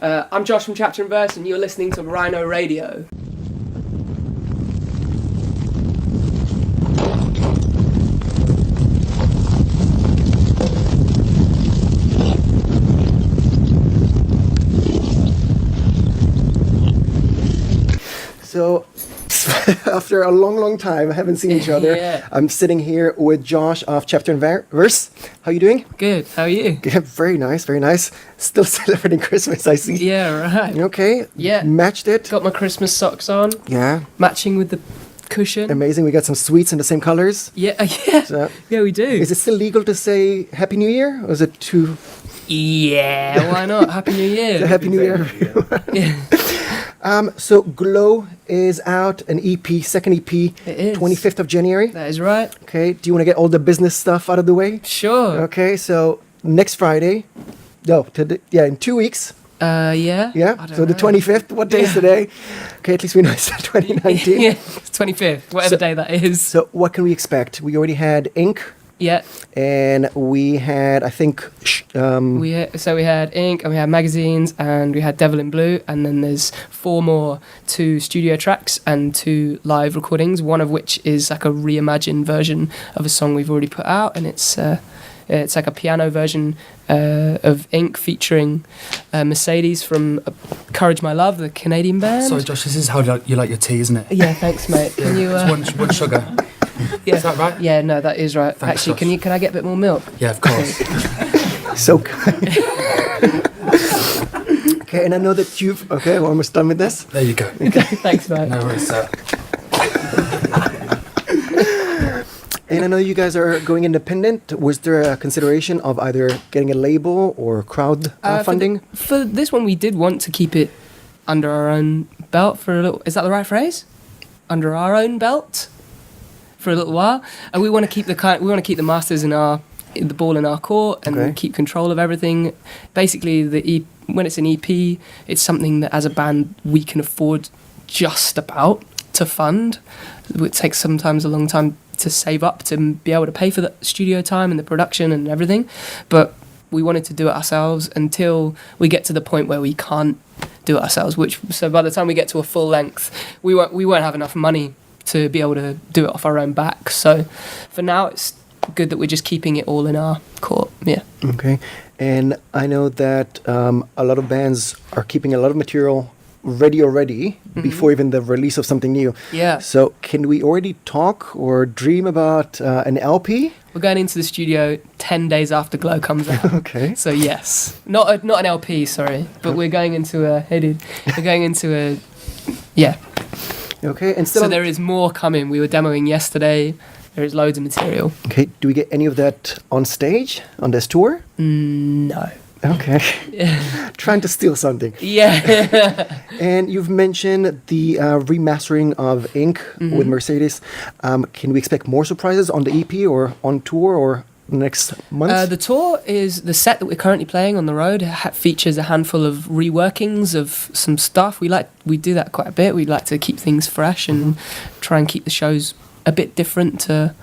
I'm Josh from Chapter and Verse, and you're listening to Rhino Radio. So, after a long time, I haven't seen each other. Yeah. I'm sitting here with Josh of Chapter and Verse. How you doing? Good. How are you? Yeah, very nice, very nice. Still celebrating Christmas, I see. Yeah, right. Okay. Yeah. Matched it. Got my Christmas socks on. Yeah. Matching with the cushion. Amazing. We got some sweets in the same colors. Yeah, yeah. So, Yeah, we do. is it still legal to say Happy New Year? Or is it too... Yeah, why not? Happy New Year. Happy New Year. Yeah. So Glow is out, an EP, second EP, It is. 25th of January. That is right. Okay, do you want to get all the business stuff out of the way? Sure. Okay, so next Friday, in 2 weeks. Yeah. Yeah, I don't so the know. 25th, what day is today? Okay, at least we know it's 2019. Yeah, it's 25th, whatever day that is. So what can we expect? We already had Ink, Yeah. and we had, I think... We had Ink, and we had magazines, and we had Devil in Blue, and then there's 4 more, 2 studio tracks and 2 live recordings, one of which is like a reimagined version of a song we've already put out, and it's like a piano version of Ink featuring Mercedes from Courage My Love, the Canadian band. Sorry, Josh, this is how you like your tea, isn't it? Yeah, thanks, mate. Can you? It's one sugar. Yeah. Is that right? Yeah, no, that is right. Thanks, Actually, Josh. can I get a bit more milk? Yeah, of course. So kind. Okay, and I know that you've... Okay, we're almost done with this. There you go. Thanks, mate. No worries, sir. And I know you guys are going independent. Was there a consideration of either getting a label or crowd funding? For this one, we did want to keep it under our own belt for a little... Is that the right phrase? Under our own belt? For a little while. And we want to keep the masters the ball in our court and Okay. keep control of everything. Basically, when it's an EP, it's something that as a band we can afford just about to fund. It takes sometimes a long time to save up to be able to pay for the studio time and the production and everything. But we wanted to do it ourselves until we get to the point where we can't do it ourselves. So by the time we get to a full length, we won't have enough money to be able to do it off our own back. So for now, it's good that we're just keeping it all in our court. Yeah. Okay. And I know that a lot of bands are keeping a lot of material ready already before even the release of something new. Yeah. So can we already talk or dream about an LP? We're going into the studio 10 days after Glow comes out. Okay. So yes, not an LP, sorry, but we're going into yeah. Okay. And still. So there is more coming. We were demoing yesterday. There is loads of material. Okay. Do we get any of that on stage on this tour? No. Okay. Trying to steal something. Yeah. And you've mentioned the remastering of Ink with Mercedes. Can we expect more surprises on the EP or on tour or next month? The tour is the set that we're currently playing on the road. Features a handful of reworkings of some stuff. We do that quite a bit. We like to keep things fresh and try and keep the shows a bit different to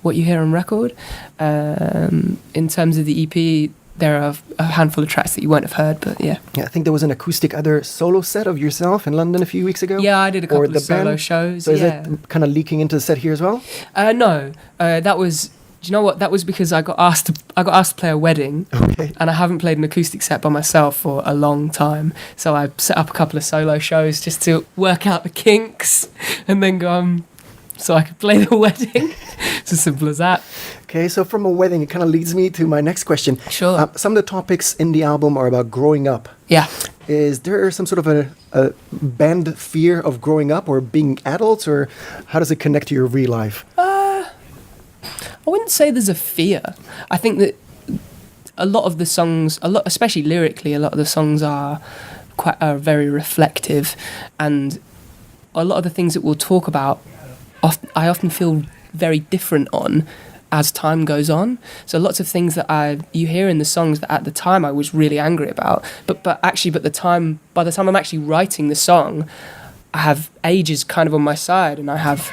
what you hear on record. In terms of the EP, there are a handful of tracks that you won't have heard, but yeah. Yeah, I think there was an acoustic other solo set of yourself in London a few weeks ago. Yeah, I did a couple the of solo band. shows. So is yeah. it kind of leaking into the set here as well? No, that was. Do you know what? That was because I got asked to play a wedding, Okay. and I haven't played an acoustic set by myself for a long time. So I set up a couple of solo shows just to work out the kinks, and then go so I could play the wedding. It's as simple as that. Okay, so from a wedding, it kind of leads me to my next question. Sure. Some of the topics in the album are about growing up. Yeah. Is there some sort of a band fear of growing up or being adults, or how does it connect to your real life? I wouldn't say there's a fear. I think that a lot of the songs, especially lyrically, a lot of the songs are very reflective, and a lot of the things that we'll talk about, I often feel very different on as time goes on. So lots of things that you hear in the songs that at the time I was really angry about, but by the time I'm actually writing the song, I have ages kind of on my side, and I have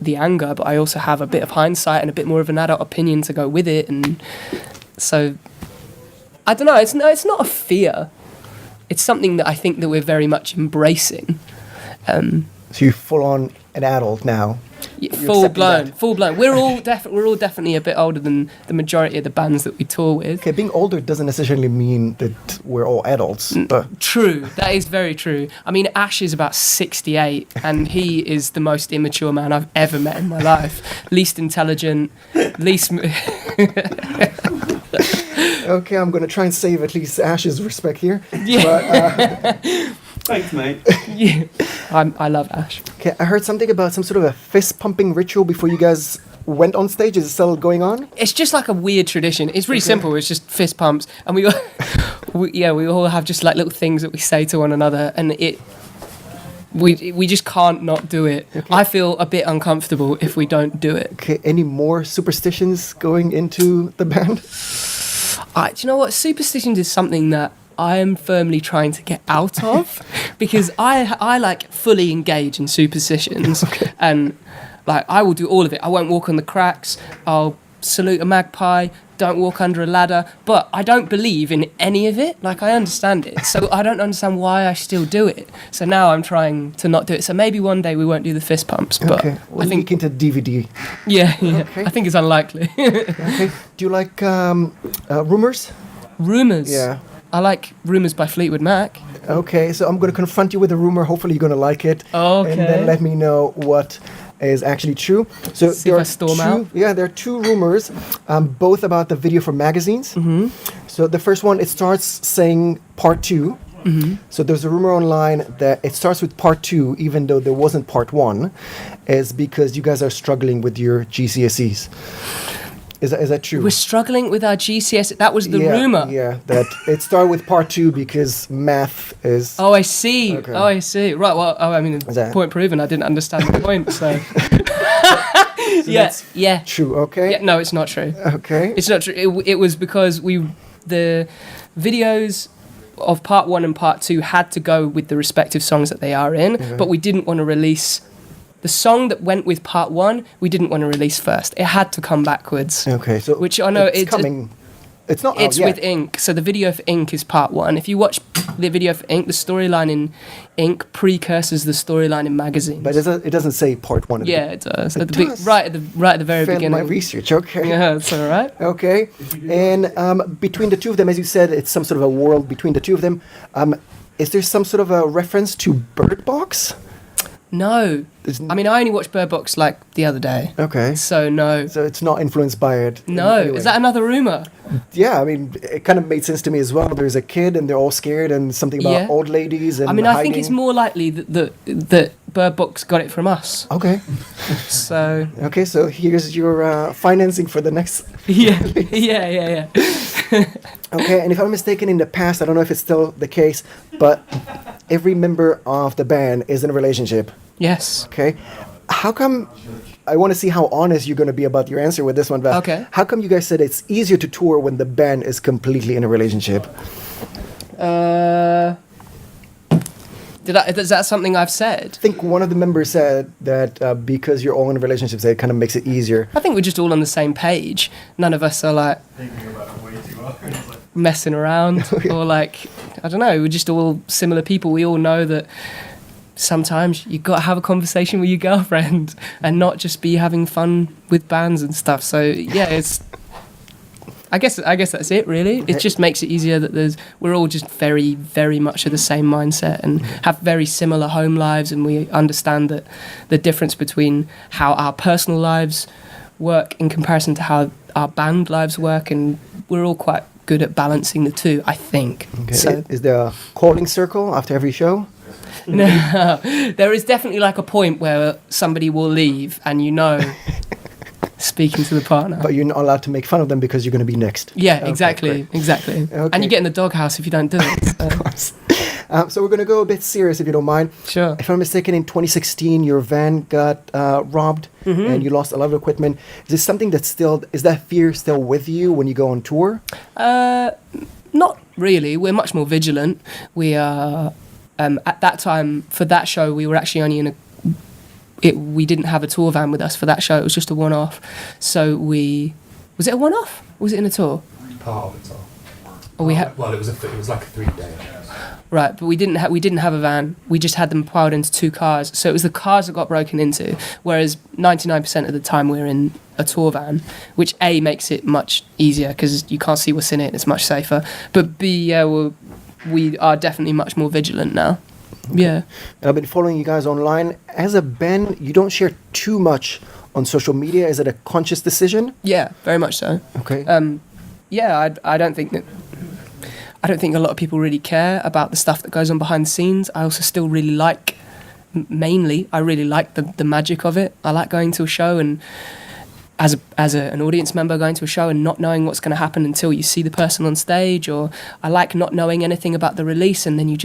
the anger, but I also have a bit of hindsight and a bit more of an adult opinion to go with it. And so I don't know, it's not a fear. it's something that I think that we're very much embracing. So you're full on an adult now. Yeah, You're full accepting blown. We're all definitely a bit older than the majority of the bands that we tour with. Okay, being older doesn't necessarily mean that we're all adults, but True, that is very true. I mean, Ash is about 68, and he is the most immature man I've ever met in my life. Least intelligent, least. okay, I'm gonna try and save at least Ash's respect here. Yeah. But, Thanks, mate. Yeah, I love Ash. okay, I heard something about some sort of a fist pumping ritual before you guys went on stage. Is it still going on? It's just like a weird tradition. It's really simple. It's just fist pumps, and we all have just like little things that we say to one another, and we just can't not do it. Okay. I feel a bit uncomfortable if we don't do it. Okay, any more superstitions going into the band? Do you know what? Superstitions is something that I am firmly trying to get out of because I like fully engage in superstitions and like I will do all of it. I won't walk on the cracks. I'll salute a magpie. Don't walk under a ladder. But I don't believe in any of it. Like I understand it, so I don't understand why I still do it. So now I'm trying to not do it. So maybe one day we won't do the fist pumps. But Okay, we'll I think look into DVD. yeah. Okay. I think it's unlikely. Okay, do you like rumors? Rumours. Yeah. I like Rumours by Fleetwood Mac. Okay, so I'm going to confront you with a rumor. Hopefully, you're going to like it. Okay. And then let me know what is actually true. So See if I storm out. Yeah, there are two rumors, both about the video for magazines. Mm-hmm. So the first one, it starts saying part 2. Mm-hmm. So there's a rumor online that it starts with part 2, even though there wasn't part 1, is because you guys are struggling with your GCSEs. Is that true? We're struggling with our GCS. That was the rumour. Yeah, that it started with part 2 because math is... Oh, I see. Okay. Oh, I see. Right. Well, I mean, that- point proven. I didn't understand the point. So. So that's Yeah. true, okay? Yeah. No, it's not true. Okay. It's not true. It was because the videos of part 1 and part 2 had to go with the respective songs that they are in, but we didn't want to release the song that went with part 1. We didn't want to release first. It had to come backwards. Okay, so Which I know it's coming. It's not out It's yet. with Ink. So the video for Ink is part 1. If you watch the video for Ink, the storyline in Ink precursors the storyline in magazines. But it doesn't say part 1. Yeah, it does. It At the does. right at the very Failed beginning. my research, okay. Yeah, that's all right. Okay, and between the two of them, as you said, it's some sort of a world between the two of them. Is there some sort of a reference to Bird Box? No, There's I mean I only watched Bird Box like the other day. Okay. So no. So it's not influenced by it. in No, any way. is that another rumor? Yeah, I mean, it kind of made sense to me as well. There's a kid and they're all scared and something about Yeah. old ladies and I mean, I think hiding. it's more likely that Bird Box got it from us. Okay. So Okay, so here's your financing for the next... yeah, yeah. Okay, and if I'm not mistaken, in the past, I don't know if it's still the case, but every member of the band is in a relationship. Yes. Okay. How come... I want to see how honest you're going to be about your answer with this one, but Okay. how come you guys said it's easier to tour when the band is completely in a relationship? Is that something I've said? I think one of the members said that because you're all in relationships, it kind of makes it easier. I think we're just all on the same page. None of us are like messing around or like, I don't know, we're just all similar people. We all know that sometimes you got to have a conversation with your girlfriend and not just be having fun with bands and stuff. So yeah, I guess that's it really. It just makes it easier that we're all just very, very much of the same mindset and have very similar home lives, and we understand that the difference between how our personal lives work in comparison to how our band lives work, and we're all quite good at balancing the two, I think. Okay. So Is there a calling circle after every show? no, there is definitely like a point where somebody will leave and speaking to the partner. But you're not allowed to make fun of them because you're going to be next. Yeah, Okay, exactly, great. exactly. Okay. And you get in the doghouse if you don't do it. So. Of course. So we're going to go a bit serious, if you don't mind. Sure. If I'm not mistaken, in 2016, your van got robbed and you lost a lot of equipment. Is this something is that fear still with you when you go on tour? Not really. We're much more vigilant. We are, at that time, for that show, we were actually only we didn't have a tour van with us for that show. It was just a one-off. So was it a one-off? Or was it in a tour? Part of it all. Or we had... Well, it was like a 3-day. Right, but we didn't have a van. We just had them piled into 2 cars. So it was the cars that got broken into. Whereas 99% of the time we're in a tour van, which A, makes it much easier because you can't see what's in it. It's much safer. But B, yeah, we are definitely much more vigilant now. Okay. Yeah. I've been following you guys online. As a band, you don't share too much on social media. Is it a conscious decision? Yeah, very much so. Okay. Yeah, I don't think a lot of people really care about the stuff that goes on behind the scenes. I also still really like, I really like the magic of it. I like going to a show and as an audience member going to a show and not knowing what's going to happen until you see the person on stage, or I like not knowing anything about the release and then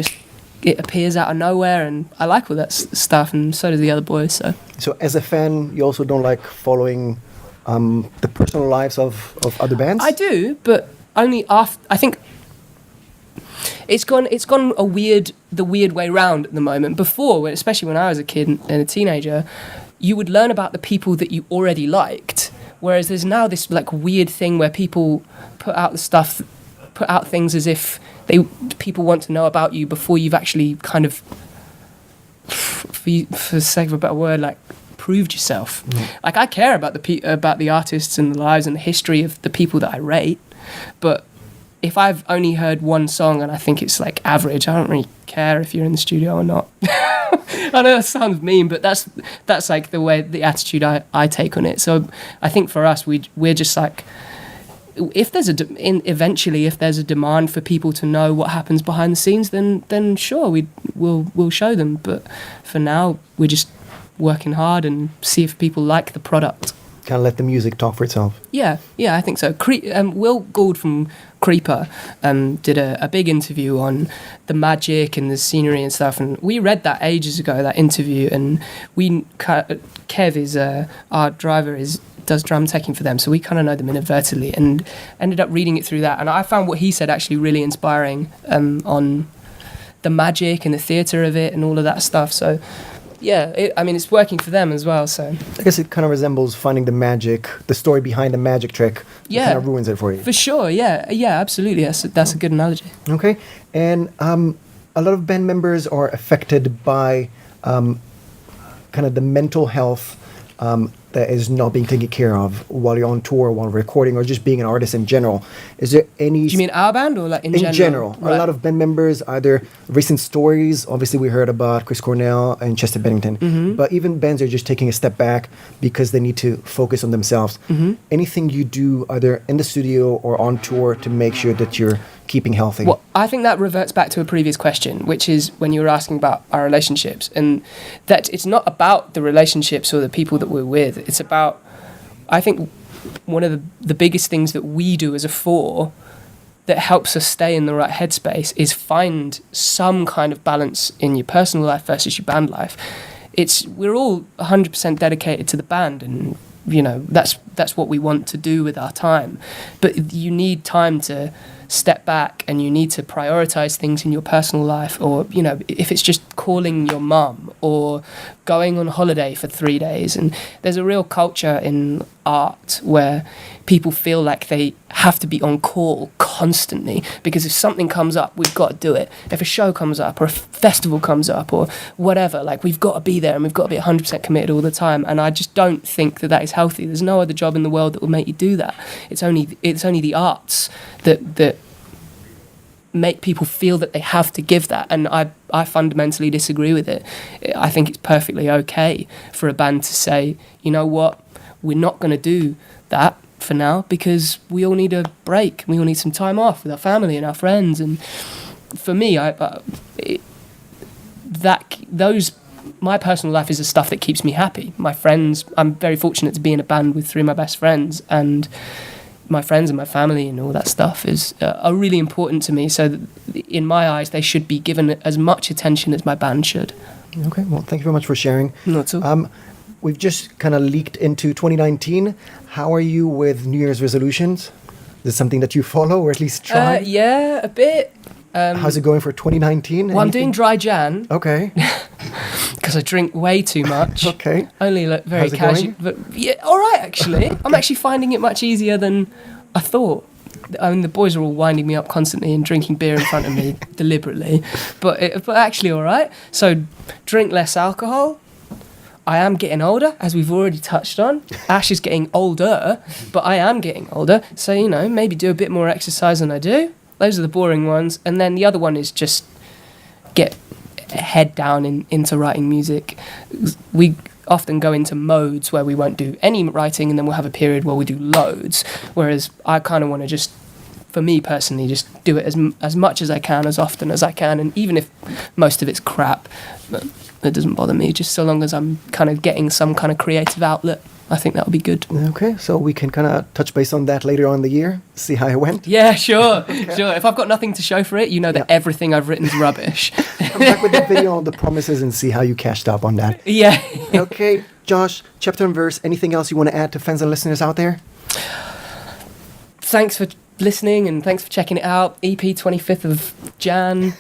it appears out of nowhere, and I like all that stuff, and so do the other boys. So as a fan, you also don't like following the personal lives of other bands? I do, but only after. I think it's gone the weird way round at the moment. Before, especially when I was a kid and a teenager, you would learn about the people that you already liked, whereas there's now this like weird thing where people put out things as if people want to know about you before you've actually kind of, for the sake of a better word, like proved yourself. Like I care about the artists and the lives and the history of the people that I rate, but if I've only heard one song and I think it's like average, I don't really care if you're in the studio or not. I know that sounds mean, but that's like the attitude I take on it. So I think for us, we're just like, if there's eventually if there's a demand for people to know what happens behind the scenes, then sure, we'll show them. But for now, we're just working hard and see if people like the product. Kind of let the music talk for itself. Yeah, I think so. Will Gould from Creeper did a big interview on the magic and the scenery and stuff, and we read that ages ago, that interview, and Kev is our driver does drum teching for them, so we kind of know them inadvertently, and ended up reading it through that, and I found what he said actually really inspiring on the magic and the theatre of it and all of that stuff. So yeah, it's working for them as well. So I guess it kind of resembles finding the magic, the story behind the magic trick. Yeah, kind of ruins it for you. For sure. Yeah, absolutely. That's a good analogy. Okay, and a lot of band members are affected by kind of the mental health that is not being taken care of while you're on tour, while recording, or just being an artist in general. Is there any... Do you mean our band or like in general? In general. Right. A lot of band members, either recent stories, obviously we heard about Chris Cornell and Chester Bennington, but even bands are just taking a step back because they need to focus on themselves. Anything you do either in the studio or on tour to make sure that you're keeping healthy? Well, I think that reverts back to a previous question, which is when you were asking about our relationships, and that it's not about the relationships or the people that we're with. It's about, I think, one of the biggest things that we do as a four that helps us stay in the right headspace is find some kind of balance in your personal life versus your band life. We're all 100% dedicated to the band, and that's what we want to do with our time. But you need time to step back, and you need to prioritize things in your personal life, or if it's just calling your mum or going on holiday for 3 days. And there's a real culture in art where people feel like they have to be on call constantly, because if something comes up, we've got to do it. If a show comes up or a festival comes up or whatever, like, we've got to be there and we've got to be 100% committed all the time. And I just don't think that is healthy. There's no other job in the world that will make you do that. It's only the arts that make people feel that they have to give that, and I fundamentally disagree with it. I think it's perfectly okay for a band to say, you know what, we're not going to do that for now because we all need a break, we all need some time off with our family and our friends. And for me, my personal life is the stuff that keeps me happy. My friends, I'm very fortunate to be in a band with 3 of my best friends, and my friends and my family and all that stuff are really important to me. So in my eyes, they should be given as much attention as my band should. Okay, well, thank you very much for sharing. Not at all. We've just kind of leaked into 2019. How are you with New Year's resolutions? Is it something that you follow, or at least try? Yeah, a bit. How's it going for 2019? Well, I'm doing dry Jan. Okay. Because I drink way too much. Okay. Only like very casual. But yeah, all right, actually. I'm actually finding it much easier than I thought. I mean, the boys are all winding me up constantly and drinking beer in front of me deliberately, but actually all right. So drink less alcohol. I am getting older, as we've already touched on. Ash is getting older, but I am getting older. So, you know, maybe do a bit more exercise than I do. Those are the boring ones. And then the other one is just get head down into writing music. We often go into modes where we won't do any writing, and then we'll have a period where we do loads. Whereas I kind of want to just, for me personally, just do it as much as I can, as often as I can. And even if most of it's crap, it doesn't bother me, just so long as I'm kind of getting some kind of creative outlet. I think that would be good. Okay, so we can kind of touch base on that later on in the year, see how it went. Yeah, sure, sure. If I've got nothing to show for it, you know that everything I've written is rubbish. Come back with that video on the promises and see how you cashed up on that. Yeah. Okay, Josh, chapter and verse, anything else you want to add to fans and listeners out there? Thanks for listening and thanks for checking it out. EP 25th of Jan.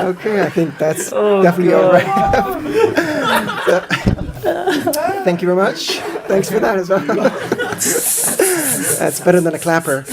Okay, I think that's definitely all right. Thank you very much. Thanks for that as well. That's better than a clapper.